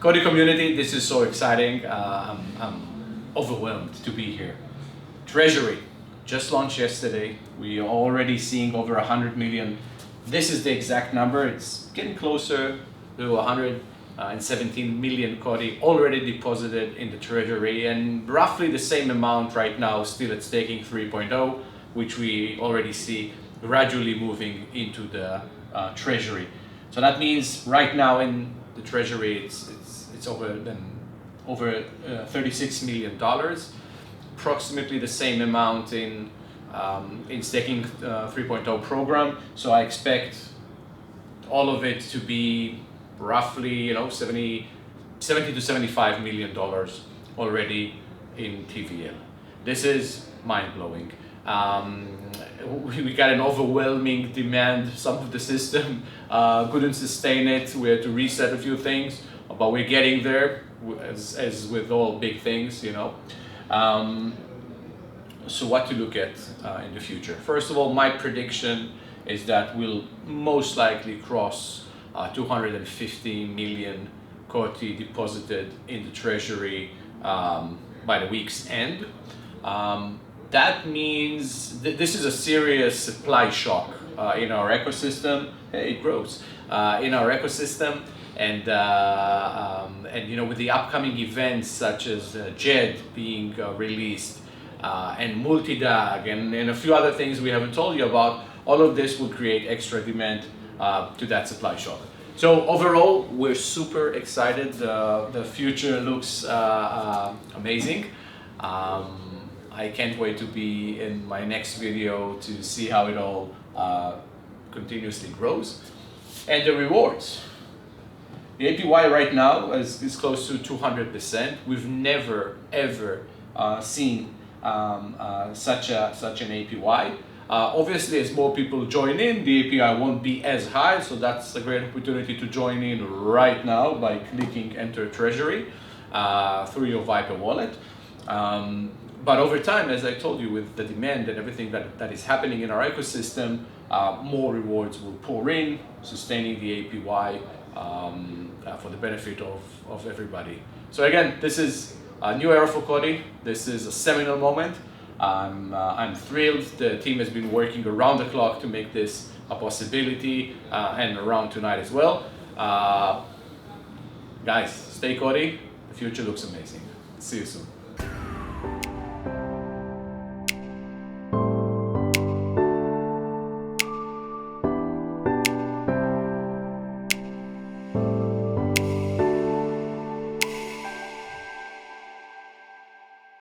COTI community, this is so exciting. I'm overwhelmed to be here. Treasury just launched yesterday. We are already seeing over 100 million. This is the exact number. It's getting closer to 117 million COTI already deposited in the Treasury, and roughly the same amount right now still at staking 3.0, which we already see gradually moving into the Treasury. So that means right now in the Treasury it's over $36 million, approximately the same amount in staking 3.0 program. So I expect all of it to be roughly 70 to $75 million already in TVL. This is mind-blowing. We got an overwhelming demand. Some of the system couldn't sustain it. We had to reset a few things, but we're getting there, as with all big things, So what to look at in the future? First of all, my prediction is that we'll most likely cross 250 million COTI deposited in the Treasury by the week's end. That means this is a serious supply shock in our ecosystem. It grows in our ecosystem, and with the upcoming events such as JED being released and multi-dag and a few other things we haven't told you about, all of this will create extra demand to that supply shock. So overall, we're super excited. The future looks amazing. I can't wait to be in my next video to see how it all continuously grows. And the rewards. The APY right now is close to 200%. We've never ever seen such an APY. Obviously, as more people join in, the API won't be as high, so that's a great opportunity to join in right now by clicking Enter Treasury through your Viper wallet. But over time, as I told you, with the demand and everything that is happening in our ecosystem, more rewards will pour in, sustaining the APY for the benefit of everybody. So again, this is a new era for COTI. This is a seminal moment. I'm thrilled. The team has been working around the clock to make this a possibility, and around tonight as well. Guys, stay COTI. The future looks amazing. See you soon.